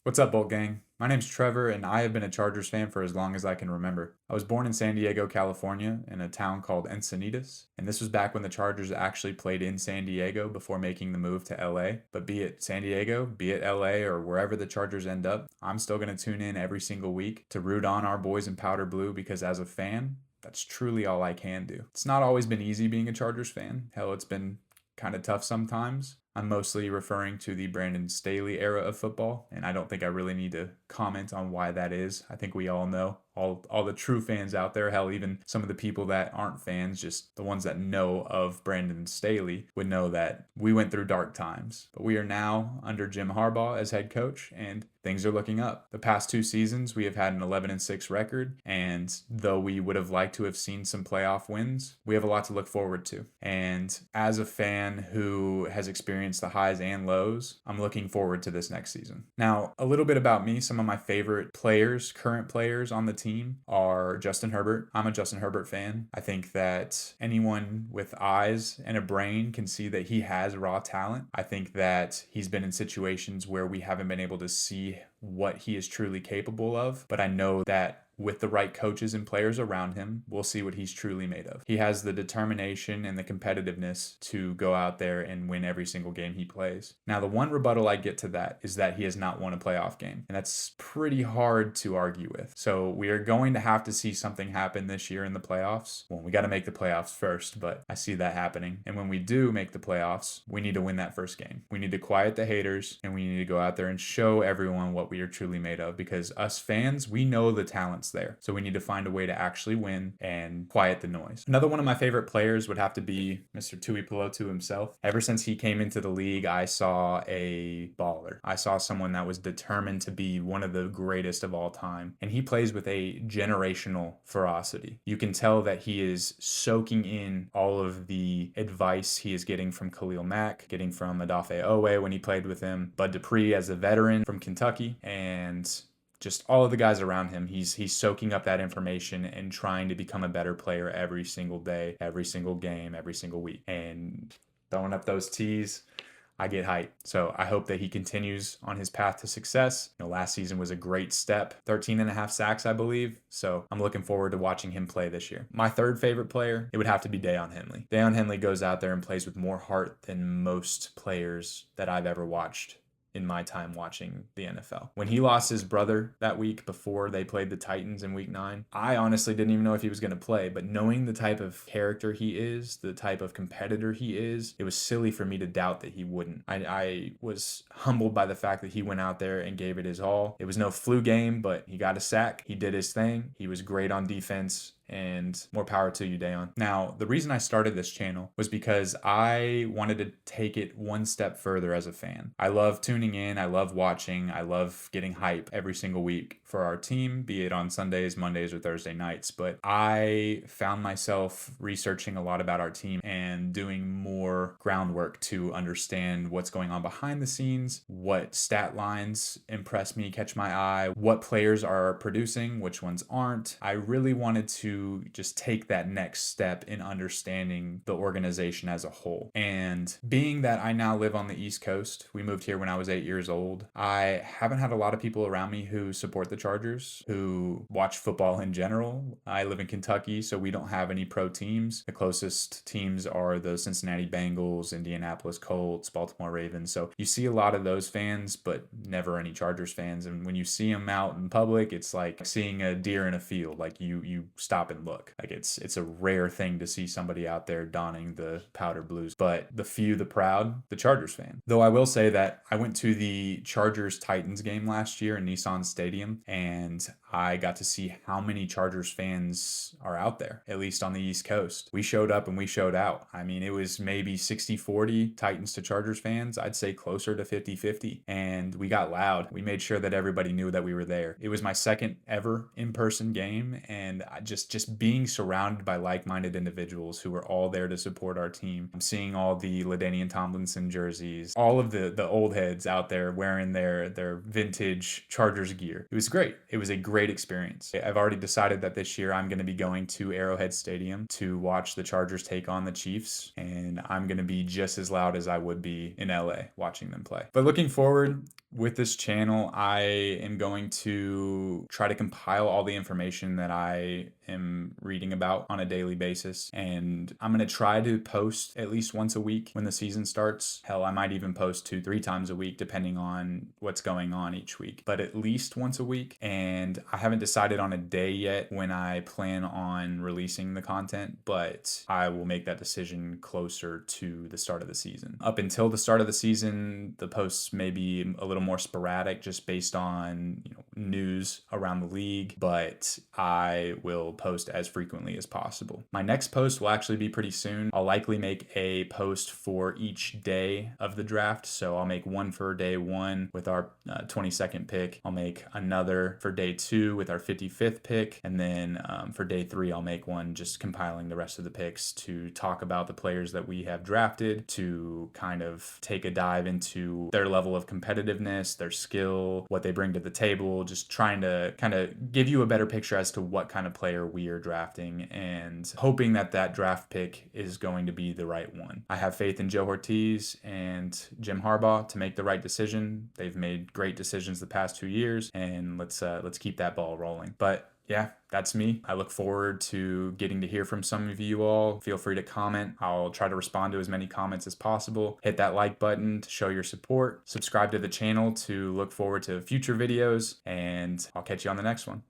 What's up, Bolt Gang? My name's Trevor, and I have been a Chargers fan for as long as I can remember. I was born in San Diego, California, in a town called Encinitas, and this was back when the Chargers actually played in San Diego before making the move to LA. But be it San Diego, be it LA, or wherever the Chargers end up, I'm still going to tune in every single week to root on our boys in powder blue because as a fan, that's truly all I can do. It's not always been easy being a Chargers fan. Hell, it's been kind of tough sometimes. I'm mostly referring to the Brandon Staley era of football, and I don't think I really need to comment on why that is. I think we all know. All the true fans out there, hell, even some of the people that aren't fans, just the ones that know of Brandon Staley, would know that we went through dark times. But we are now under Jim Harbaugh as head coach, and things are looking up. The past 2 seasons, we have had an 11-6 record, and though we would have liked to have seen some playoff wins, we have a lot to look forward to. And as a fan who has experienced the highs and lows, I'm looking forward to this next season. Now, a little bit about me. Some of my favorite players, current players on the team are Justin Herbert. I'm a Justin Herbert fan. I think that anyone with eyes and a brain can see that he has raw talent. I think that he's been in situations where we haven't been able to see what he is truly capable of, but I know that with the right coaches and players around him, we'll see what he's truly made of. He has the determination and the competitiveness to go out there and win every single game he plays. Now, the one rebuttal I get to that is that he has not won a playoff game, and that's pretty hard to argue with. So we are going to have to see something happen this year in the playoffs. Well, we got to make the playoffs first, but I see that happening. And when we do make the playoffs, we need to win that first game. We need to quiet the haters, and we need to go out there and show everyone what we are truly made of, because us fans, we know the talent's there. So we need to find a way to actually win and quiet the noise. Another one of my favorite players would have to be Mr. Tui Pelotu himself. Ever since he came into the league, I saw a baller. I saw someone that was determined to be one of the greatest of all time. And he plays with a generational ferocity. You can tell that he is soaking in all of the advice he is getting from Khalil Mack, getting from Odafe Owe when he played with him, Bud Dupree as a veteran from Kentucky, and just all of the guys around him. He's soaking up that information and trying to become a better player every single day, every single game, every single week. And throwing up those T's, I get hyped. So I hope that he continues on his path to success. Last season was a great step, 13 and a half sacks, I believe. So I'm looking forward to watching him play this year. My third favorite player, it would have to be Deion Henley. Deion Henley goes out there and plays with more heart than most players that I've ever watched in my time watching the NFL. When he lost his brother that week before they played the Titans in week 9, I honestly didn't even know if he was going to play, but knowing the type of character he is, the type of competitor he is, it was silly for me to doubt that he wouldn't. I was humbled by the fact that he went out there and gave it his all. It was no flu game, but he got a sack. He did his thing. He was great on defense. And more power to you, Deion. Now, the reason I started this channel was because I wanted to take it one step further as a fan. I love tuning in, I love watching, I love getting hype every single week for our team, be it on Sundays, Mondays, or Thursday nights. But I found myself researching a lot about our team and doing more groundwork to understand what's going on behind the scenes, what stat lines impress me, catch my eye, what players are producing, which ones aren't. I really wanted to just take that next step in understanding the organization as a whole. And being that I now live on the East Coast, we moved here when I was 8 years old, I haven't had a lot of people around me who support the Chargers, who watch football in general. I live in Kentucky, so we don't have any pro teams. The closest teams are the Cincinnati Bengals, Indianapolis Colts, Baltimore Ravens. So you see a lot of those fans, but never any Chargers fans. And when you see them out in public, it's like seeing a deer in a field. Like you stop and look. Like it's a rare thing to see somebody out there donning the powder blues. But the few, the proud, the Chargers fan. Though I will say that I went to the Chargers Titans game last year in Nissan Stadium, and I got to see how many Chargers fans are out there, at least on the East Coast. We showed up and we showed out. I mean, it was maybe 60-40 Titans to Chargers fans. I'd say closer to 50-50. And we got loud. We made sure that everybody knew that we were there. It was my second ever in-person game, and I just just being surrounded by like-minded individuals who are all there to support our team. I'm seeing all the LaDainian Tomlinson jerseys, all of the old heads out there wearing their vintage Chargers gear. It was great. It was a great experience. I've already decided that this year I'm going to be going to Arrowhead Stadium to watch the Chargers take on the Chiefs, and I'm going to be just as loud as I would be in LA watching them play. But looking forward, with this channel, I am going to try to compile all the information that I am reading about on a daily basis, and I'm going to try to post at least once a week when the season starts. Hell, I might even post 2-3 times a week depending on what's going on each week, but at least once a week. And I haven't decided on a day yet when I plan on releasing the content, but I will make that decision closer to the start of the season. Up until the start of the season, the posts may be a little more sporadic just based on news around the league, but I will post as frequently as possible. My next post will actually be pretty soon. I'll likely make a post for each day of the draft. So I'll make one for day 1 with our 22nd pick. I'll make another for day 2 with our 55th pick. And then for day 3, I'll make one just compiling the rest of the picks to talk about the players that we have drafted, to kind of take a dive into their level of competitiveness, their skill, what they bring to the table, just trying to kind of give you a better picture as to what kind of player we are drafting, and hoping that that draft pick is going to be the right one. I have faith in Joe Ortiz and Jim Harbaugh to make the right decision. They've made great decisions the past 2 years, and let's keep that ball rolling. But yeah, that's me. I look forward to getting to hear from some of you all. Feel free to comment. I'll try to respond to as many comments as possible. Hit that like button to show your support. Subscribe to the channel to look forward to future videos, and I'll catch you on the next one.